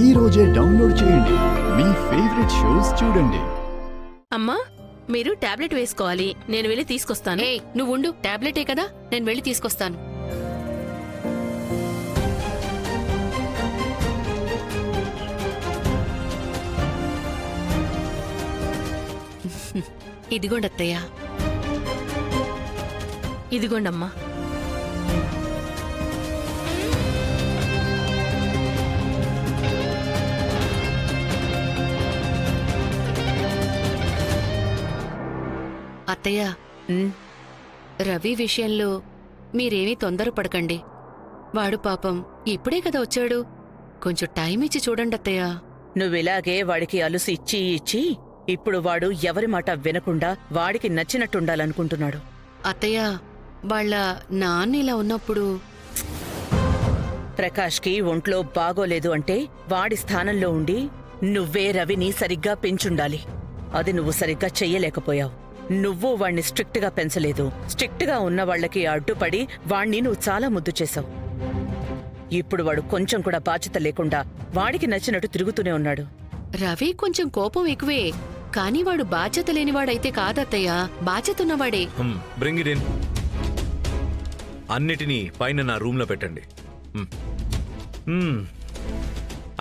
ఈ రోజే డౌన్లోడ్ చేయండి. మీ ఫేవరెట్ షోస్ చూడండి. అమ్మా, మీరు టాబ్లెట్ వేసుకోవాలి. నేను వెళ్ళి తీసుకొస్తాను. ఏ నువ్వు ఉండు, టాబ్లెటే కదా, నేను వెళ్ళి తీసుకొస్తాను. ఇదిగోండి అత్తయ్య. ఇదిగోండమ్మా. అత్తయ్య, రవి విషయంలో మీరేమీ తొందరపడకండి. వాడు పాపం ఇప్పుడే కదా వచ్చాడు. కొంచెం టైం ఇచ్చి చూడండి అత్తయ్య. నువ్విలాగే వాడికి అలుసు ఇచ్చి ఇచ్చి ఇప్పుడు వాడు ఎవరి మాట వినకుండా వాడికి నచ్చినట్టుండాలనుకుంటున్నాడు. అత్తయ్య, వాళ్ళ నాన్న ఇలా ఉన్నప్పుడు ప్రకాష్కి ఒంట్లో బాగోలేదు అంటే వాడి స్థానంలో ఉండి నువ్వే రవిని సరిగ్గా పెంచుండాలి. అది నువ్వు సరిగ్గా చెయ్యలేకపోయావు. నువ్వు వాణ్ణి స్ట్రిక్ట్ గా పెంచలేదు. స్ట్రిక్ట్ గా ఉన్న వాళ్లకి అడ్డుపడి వాణ్ణి నువ్వు చాలా ముద్దు చేశావు. ఇప్పుడు వాడు కొంచెం కూడా బాధ్యత లేకుండా వాడికి నచ్చినట్టు తిరుగుతూనే ఉన్నాడు. రవి కొంచెం కోపం ఎక్కువే, కానీ వాడు బాధ్యత లేనివాడైతే కాదత్తయ్య, బాధ్యతున్నవాడే. Bring it in. అన్నిటినీ పైన నా రూమ్ లో పెట్టండి.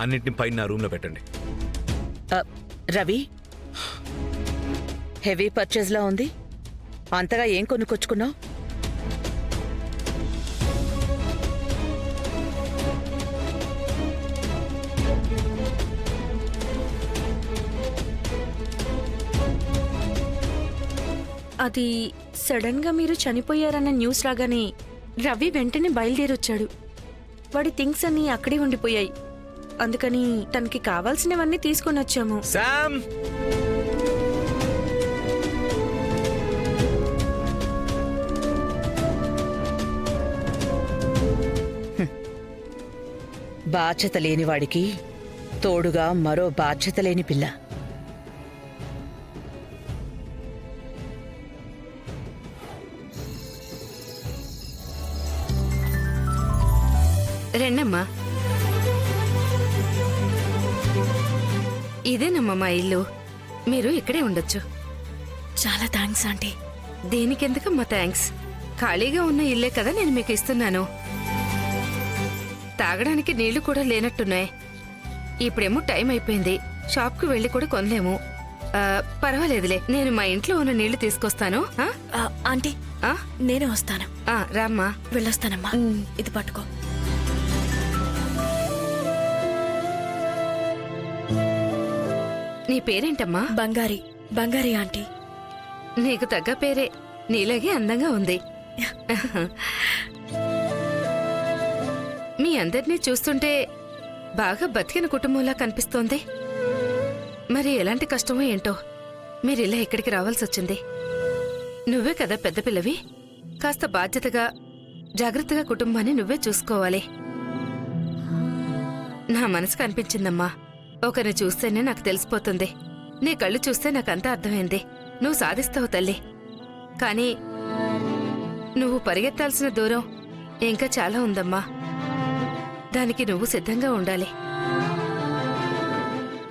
అన్నిటిని పైన నా రూమ్ లో పెట్టండి. రవి, హెవీ పర్చేజ్ లా ఉంది. అంతగా ఏం కొనుక్కొచ్చుకున్నావు? అది సడన్ గా మీరు చనిపోయారన్న న్యూస్ రాగానే రవి వెంటనే బయలుదేరొచ్చాడు. వాడి థింగ్స్ అన్నీ అక్కడే ఉండిపోయాయి. అందుకని తనకి కావాల్సినవన్నీ తీసుకొని వచ్చాము. శామ్, బాధ్యత లేనివాడికి తోడుగా మరో బాధ్యత లేని పిల్ల. రెండమ్మా. ఇదేనమ్మా మా ఇల్లు. మీరు ఇక్కడే ఉండొచ్చు. చాలా థ్యాంక్స్ ఆంటీ. దేనికెందుకమ్మా థ్యాంక్స్? ఖాళీగా ఉన్న ఇల్లే కదా నేను మీకు ఇస్తున్నాను. తాగడానికి నీళ్లు కూడా లేనట్టున్నాయి. ఇప్పుడేమో టైం అయిపోయింది. షాప్కి వెళ్ళి కూడా కొనలేము. పర్వాలేదులే, నేను మా ఇంట్లో ఉన్న నీళ్లు తీసుకొస్తాను. ఆంటీ, నేనే వస్తాను. రామ్మా. వెళ్ళొస్తానమ్మా. ఇది పట్టుకో. నీ పేరేంటమ్మా? బంగారి. బంగారి ఆంటీ. నీకు తగ్గ పేరే. నీలాగే అందంగా ఉంది. మీ అందరినీ చూస్తుంటే బాగా బతికిన కుటుంబంలా కనిపిస్తోంది. మరి ఎలాంటి కష్టమో ఏంటో మీరిలా ఇక్కడికి రావాల్సి వచ్చింది. నువ్వే కదా పెద్ద పిల్లవి. కాస్త బాధ్యతగా జాగ్రత్తగా కుటుంబాన్ని నువ్వే చూసుకోవాలి. నా మనసుకు అనిపించిందమ్మా. ఒకరిని చూస్తేనే నాకు తెలిసిపోతుంది. నీ కళ్ళు చూస్తే నాకంతా అర్థమైంది. నువ్వు సాధిస్తావు తల్లి. కానీ నువ్వు పరిగెత్తాల్సిన దూరం ఇంకా చాలా ఉందమ్మా. దానికి నువ్వు సిద్ధంగా ఉండాలి.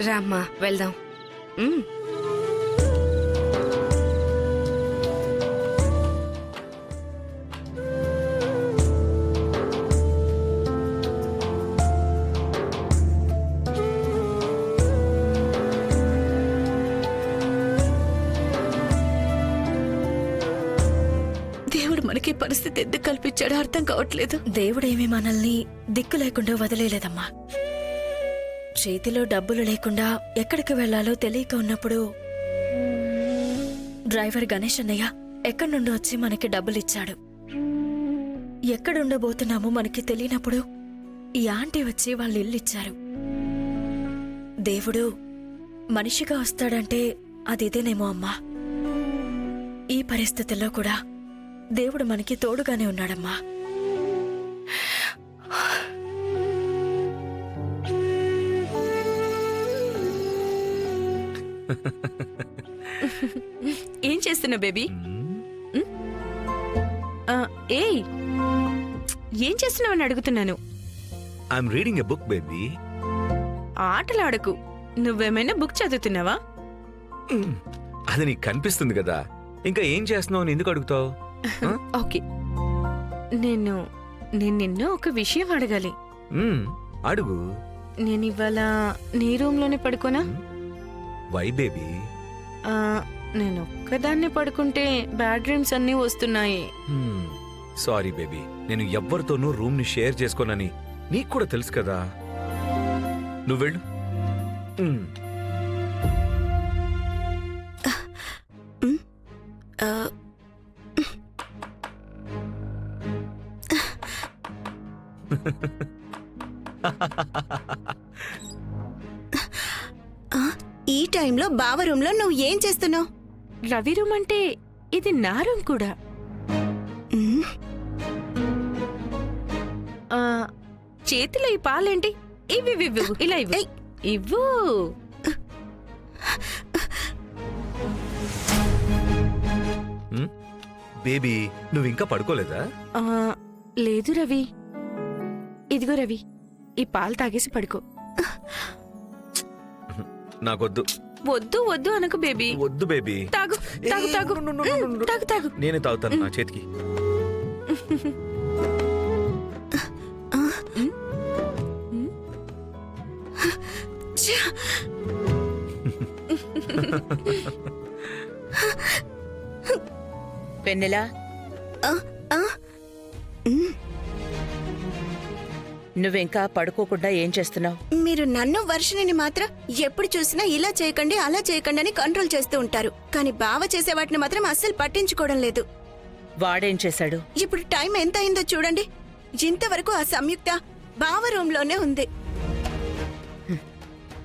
రామ్మా, వెళ్దాం. మనకి పరిస్థితి ఎందుకు కల్పించాడో అర్థం కావట్లేదు. దేవుడేమీ మనల్ని దిక్కు లేకుండా వదిలేలేదమ్మా. చేతిలో డబ్బులు లేకుండా ఎక్కడికి వెళ్లాలో తెలియక ఉన్నప్పుడు డ్రైవర్ గణేష్ అన్నయ్య ఎక్కడి నుండి వచ్చి మనకి డబ్బులిచ్చాడు. ఎక్కడుండబోతున్నామో మనకి తెలియనప్పుడు ఈ ఆంటీ వచ్చి వాళ్ళ ఇల్లిచ్చారు. దేవుడు మనిషిగా వస్తాడంటే అదిదేనేమో అమ్మా. ఈ పరిస్థితుల్లో కూడా దేవుడు మనకి తోడుగానే ఉన్నాడమ్మా. ఏం చేస్తున్నా బేబీ? ఏయ్, ఏం చేస్తున్నావని అడుగుతున్నాను. I'm reading a book baby. ఆటలాడకు. నువ్వేమైనా బుక్ చదువుతున్నావా? అది నీకు కనిపిస్తుంది కదా, ఇంకా ఏం చేస్తున్నావు అని ఎందుకు అడుగుతావు? ఓకే, నేను నిన్ను ఒక విషయం అడగాలి. అడుగు. నేను ఇవాళ నీ రూమ్ లోనే పడుకోనా? Why baby? నేను ఒక్కదాన్నే పడుకుంటే బ్యాడ్ డ్రీమ్స్ అన్నీ వస్తున్నాయి. సారీ బేబీ, నేను ఎవ్వరితోనూ రూమ్ ని షేర్ చేసుకోనని నీకు కూడా తెలుసు కదా. నువ్వు వెళ్ళు. ఈ టైంలో బావ రూమ్ లో నువ్వు ఏం చేస్తున్నావు? రవి రూమ్ అంటే ఇది నా రూమ్ కూడా. చేతిలో ఈ పాలేంటి? ఇవి ఇలా ఇవ్వు. ఇవ్వు. బేబీ, నువ్వు ఇంకా పడుకోలేదా? లేదు రవి. ఇదిగో రవి, ఈ పాలు తాగేసి పడుకో. నాకొద్దు. వద్దు వద్దు అనకు బేబీ. వద్దు బేబీ. తాగు తాగు తాగు తాగు తాగు. నేనే తాగుతాను నా చేతికి. వెన్నెలా, నువ్వింకా పడుకోకుండా ఏం చేస్తున్నావు? మీరు నన్ను వర్షిణిని మాత్రం ఎప్పుడు చూసినా ఇలా చేయకండి అలా చేయకండి అని కంట్రోల్ చేస్తూ ఉంటారు. కానీ బావ చేసే వాటిని మాత్రం అస్సలు పట్టించుకోవడం లేదు. వాడేం చేశాడు? ఇప్పుడు టైం ఎంత అయిందో చూడండి. ఇంతవరకు ఆ సంయుక్త బావ రూమ్ లోనే ఉంది.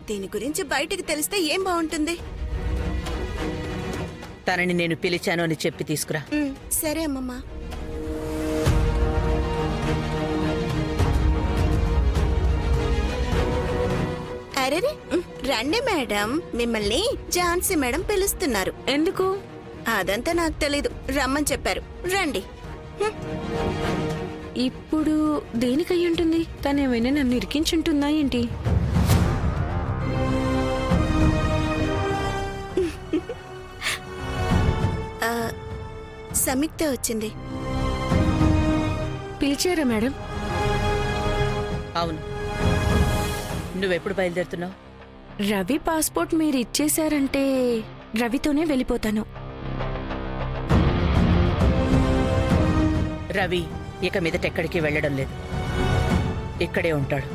దీని గురించి బయటికి తెలిస్తే ఏం బాగుంటుంది? తనని నేను పిలిచాను అని చెప్పి తీసుకురా. సరే అమ్మమ్మా. అరే రండి మేడం, మిమ్మల్ని ఝాన్సీ మేడం పిలుస్తున్నారు. ఎందుకు? అదంతా నాకు తెలీదు, రమ్మని చెప్పారు. రండి. ఇప్పుడు దేనికై ఉంటుంది? తనేమైనా నన్ను ఇరికించుంటుందా ఏంటి? సంయుక్త వచ్చింది. పిలిచారా మేడం? అవును. నువ్వెప్పుడు బయలుదేరుతున్నావు? రవి పాస్పోర్ట్ మీరు ఇచ్చేశారంటే రవితోనే వెళ్ళిపోతాను. రవి ఇక మీదట ఎక్కడికి వెళ్ళడం లేదు, ఇక్కడే ఉంటాడు.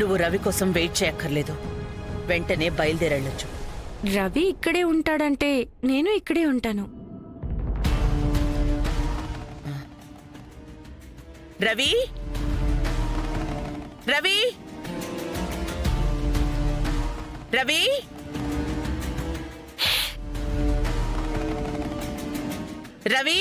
నువ్వు రవి కోసం వెయిట్ చేయక్కర్లేదు, వెంటనే బయలుదేరెళ్ళొచ్చు. రవి ఇక్కడే ఉంటాడంటే నేను ఇక్కడే ఉంటాను. రవి, రవి, రవి, రవి.